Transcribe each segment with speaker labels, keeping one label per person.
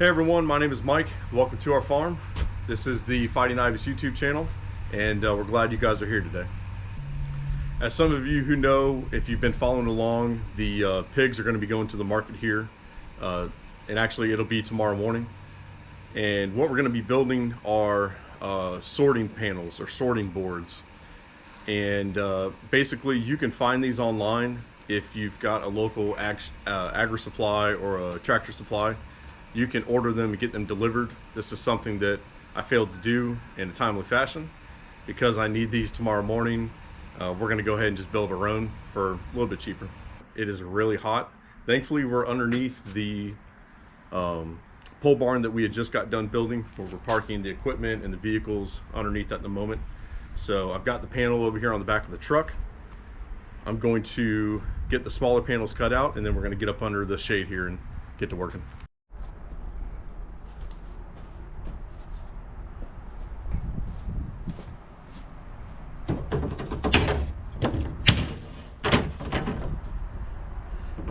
Speaker 1: Hey everyone, my name is Mike. Welcome to our farm. This is the Fighting Ivies YouTube channel, and we're glad you guys are here today. As some of you who know, if you've been following along, the pigs are going to be going to the market here, and actually it'll be tomorrow morning. And what we're going to be building are sorting panels or sorting boards. And basically you can find these online if you've got a local agri supply or a tractor supply. You can order them and get them delivered. This is something that I failed to do in a timely fashion. Because I need these tomorrow morning, we're going to go ahead and just build our own for a little bit cheaper. It is really hot. Thankfully we're underneath the pole barn that we had just got done building, where we're parking the equipment and the vehicles underneath at the moment. So I've got the panel over here on the back of the truck. I'm going to get the smaller panels cut out, and then we're going to get up under the shade here and get to working.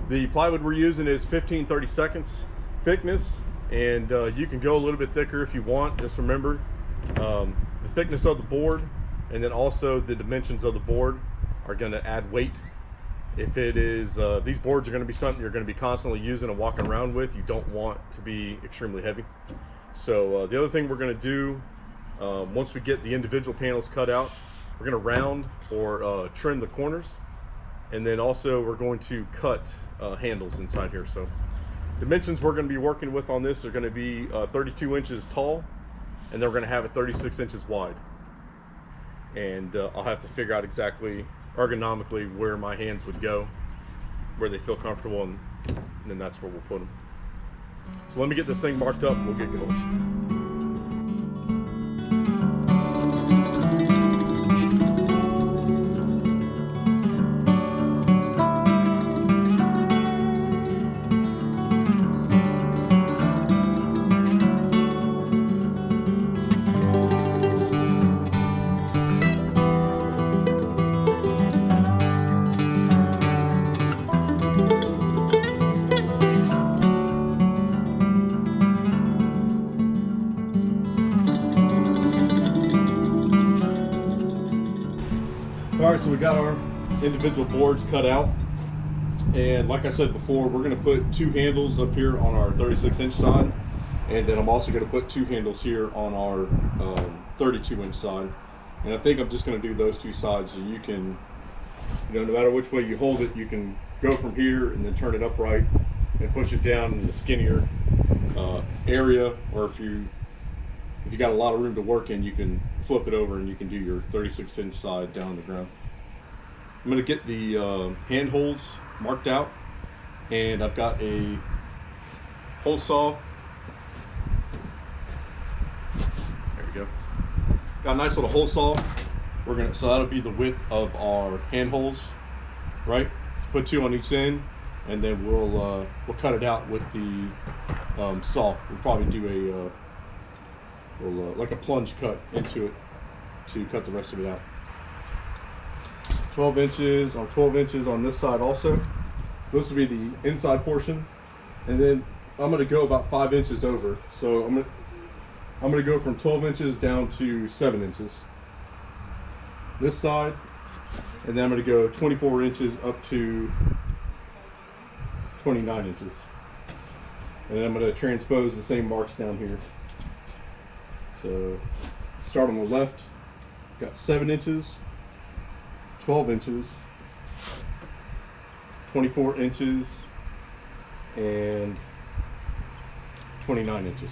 Speaker 1: The plywood we're using is 15/32 thickness, and you can go a little bit thicker if you want. Just remember the thickness of the board, and then also the dimensions of the board are going to add weight. If it is these boards are going to be something you're going to be constantly using and walking around with, you don't want to be extremely heavy. So the other thing we're going to do, once we get the individual panels cut out, we're going to round or trim the corners, and then also we're going to cut handles inside here. So dimensions we're going to be working with on this are going to be 32 inches tall, and then we're going to have it 36 inches wide. And I'll have to figure out exactly ergonomically where my hands would go, where they feel comfortable, and then that's where we'll put them. So let me get this thing marked up and we'll get going. All right, so we got our individual boards cut out, and like I said before, we're going to put two handles up here on our 36-inch side, and then I'm also going to put two handles here on our 32-inch side. And I think I'm just going to do those two sides, so you can, no matter which way you hold it, you can go from here and then turn it upright and push it down in the skinnier area, or if you got a lot of room to work in, you can flip it over and you can do your 36-inch side down on the ground. I'm going to get the hand holes marked out, and I've got a hole saw. There we go. Got a nice little hole saw. So that'll be the width of our hand holes, right? Put two on each end, and then we'll cut it out with the saw. We'll probably do like a plunge cut into it to cut the rest of it out. 12 inches on this side also. This will be the inside portion, and then I'm going to go about 5 inches over. So I'm going to go from 12 inches down to 7 inches this side, and then I'm going to go 24 inches up to 29 inches, and then I'm going to transpose the same marks down here. So start on the left, got 7 inches, 12 inches, 24 inches, and 29 inches.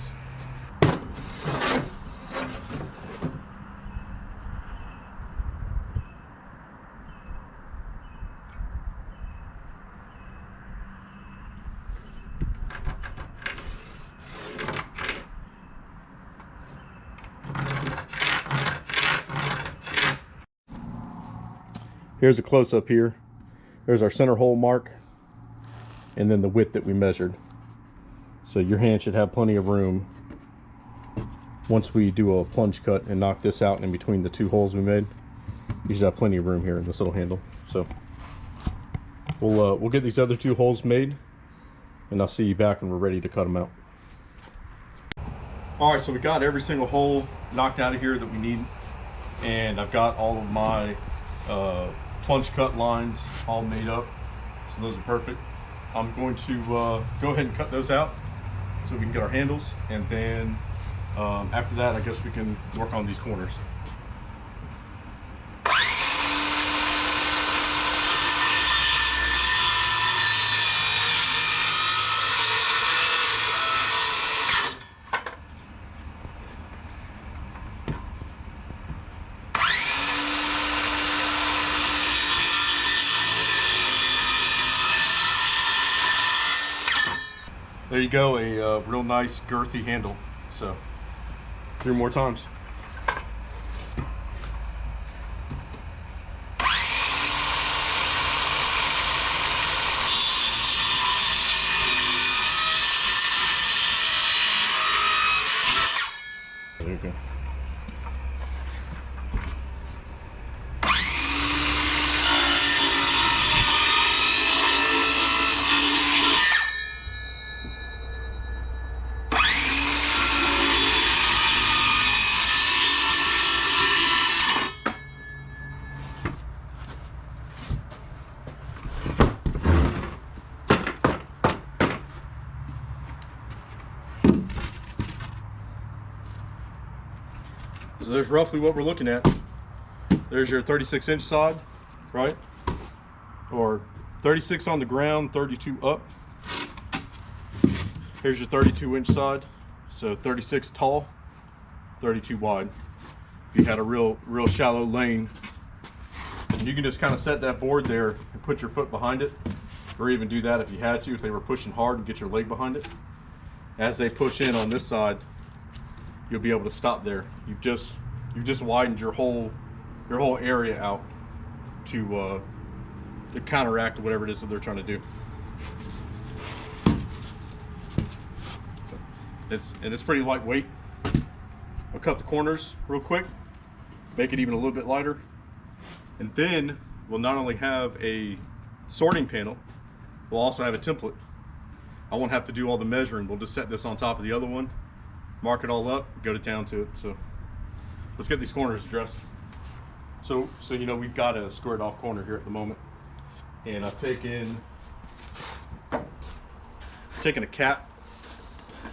Speaker 1: Here's a close-up here. There's our center hole mark, and then the width that we measured. So your hand should have plenty of room once we do a plunge cut and knock this out in between the two holes we made. You should have plenty of room here in this little handle. So we'll get these other two holes made, and I'll see you back when we're ready to cut them out. All right, so we got every single hole knocked out of here that we need, and I've got all of my plunge cut lines all made up, so those are perfect. I'm going to go ahead and cut those out so we can get our handles, and then after that I guess we can work on these corners. There you go, a real nice girthy handle. So 3 more times. There you go. So there's roughly what we're looking at. There's your 36-inch side, right? Or 36 on the ground, 32 up. Here's your 32-inch side. So 36 tall, 32 wide. If you had a real shallow lane, and you can just kind of set that board there and put your foot behind it, or even do that if you had to, if they were pushing hard, and get your leg behind it. As they push in on this side, you'll be able to stop there. You've just widened your whole area out to counteract whatever it is that they're trying to do. It's pretty lightweight. I'll cut the corners real quick, make it even a little bit lighter, and then we'll not only have a sorting panel, we'll also have a template. I won't have to do all the measuring. We'll just set this on top of the other one, mark it all up, go to town to it. So let's get these corners addressed. So you know, we've got a squared off corner here at the moment, and I've taken a cap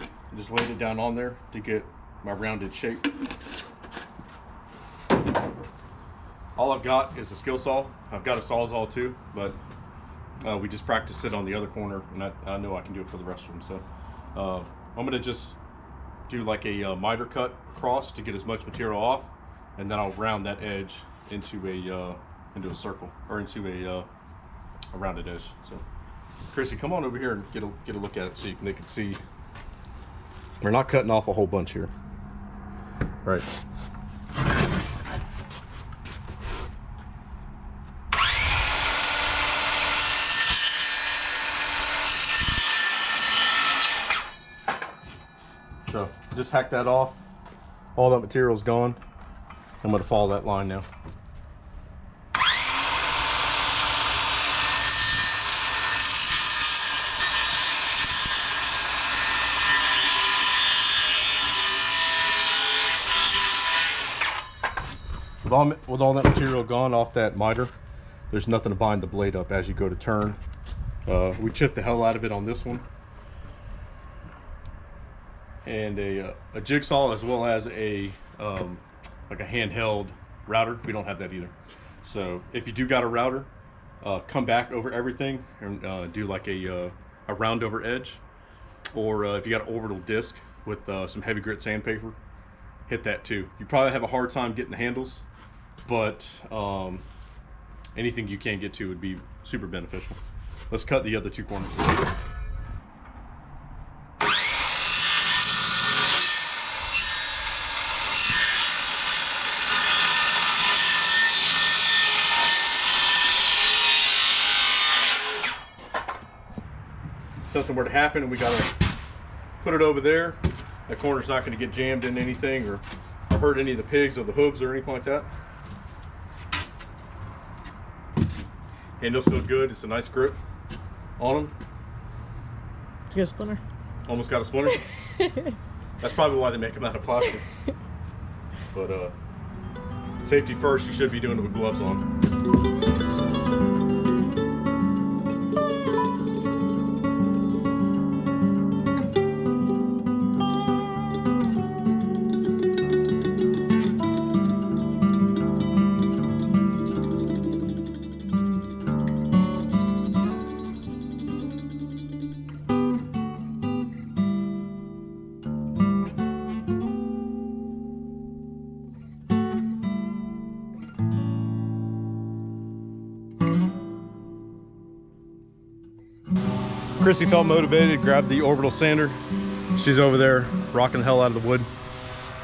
Speaker 1: and just laid it down on there to get my rounded shape. All I've got is a skill saw. I've got a sawzall too, but we just practiced it on the other corner, and I know I can do it for the rest of them. So I'm gonna just do like a miter cut across to get as much material off, and then I'll round that edge into a circle, or into a rounded edge. So Chrissy, come on over here and get a look at it so they can see we're not cutting off a whole bunch here. Right. So just hack that off. All that material's gone. I'm going to follow that line now. With all that material gone off that miter, there's nothing to bind the blade up as you go to turn. We chipped the hell out of it on this one. And a jigsaw, as well as a like a handheld router. We don't have that either. So if you do got a router, come back over everything and do like a round over edge, or if you got an orbital disc with some heavy grit sandpaper, hit that too. You probably have a hard time getting the handles, but anything you can get to would be super beneficial. Let's cut the other 2 corners. Something were to happen and we gotta put it over there, that corner's not going to get jammed in anything or hurt any of the pigs or the hooves or anything like that. Handles feel good. It's a nice grip on them.
Speaker 2: Did you get a splinter?
Speaker 1: Almost got a splinter. That's probably why they make them out of plastic. But safety first, you should be doing it with gloves on. Chrissy felt motivated, grabbed the orbital sander. She's over there rocking the hell out of the wood,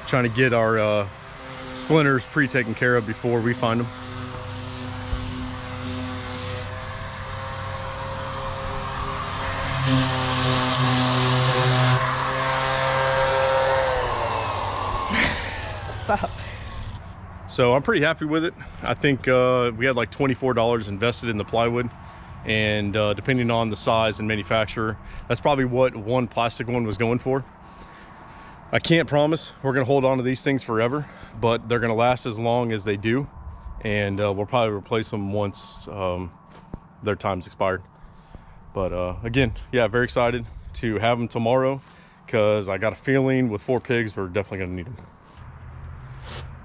Speaker 1: trying to get our splinters pre-taken care of before we find them.
Speaker 2: Stop.
Speaker 1: So I'm pretty happy with it. I think we had like $24 invested in the plywood, and depending on the size and manufacturer, that's probably what one plastic one was going for. I can't promise we're gonna hold on to these things forever, but they're gonna last as long as they do, and we'll probably replace them once their time's expired. But again, yeah, very excited to have them tomorrow, because I got a feeling with 4 pigs we're definitely gonna need them.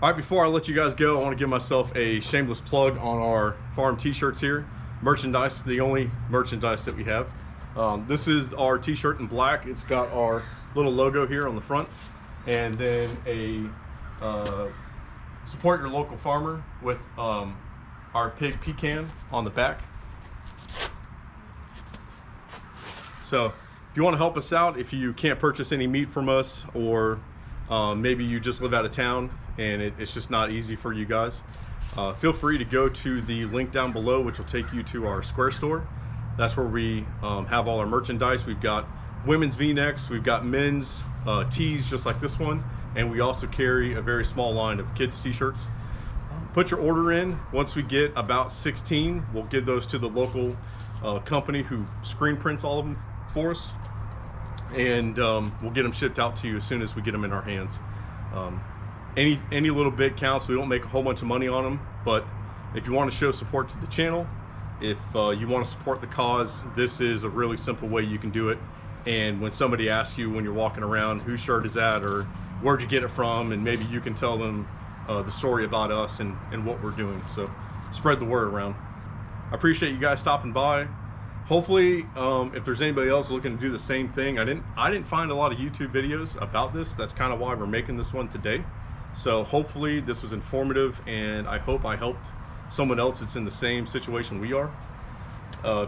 Speaker 1: All right, before I let you guys go, I want to give myself a shameless plug on our farm t-shirts here. Merchandise, the only merchandise that we have. This is our t-shirt in black. It's got our little logo here on the front, and then a support your local farmer with our pig pecan on the back. So if you want to help us out, if you can't purchase any meat from us, or maybe you just live out of town and it's just not easy for you guys, feel free to go to the link down below, which will take you to our Square store. That's where we have all our merchandise. We've got women's v-necks, we've got men's tees just like this one, and we also carry a very small line of kids t-shirts. Put your order in. Once we get about 16, we'll give those to the local company who screen prints all of them for us, and we'll get them shipped out to you as soon as we get them in our hands. Any little bit counts. We don't make a whole bunch of money on them, but if you want to show support to the channel, if you want to support the cause, this is a really simple way you can do it. And when somebody asks you when you're walking around whose shirt is that, or where'd you get it from, and maybe you can tell them the story about us and what we're doing. So spread the word around. I appreciate you guys stopping by. Hopefully, if there's anybody else looking to do the same thing, I didn't find a lot of YouTube videos about this. That's kind of why we're making this one today. So hopefully this was informative, and I hope I helped someone else that's in the same situation we are.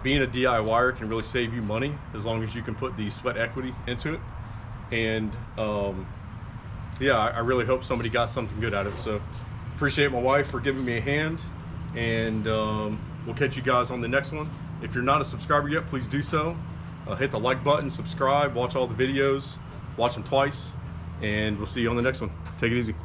Speaker 1: Being a DIYer can really save you money as long as you can put the sweat equity into it. And yeah, I really hope somebody got something good out of it. So appreciate my wife for giving me a hand, and we'll catch you guys on the next one. If you're not a subscriber yet, please do so. Hit the like button, subscribe, watch all the videos, watch them twice, and we'll see you on the next one. Take it easy.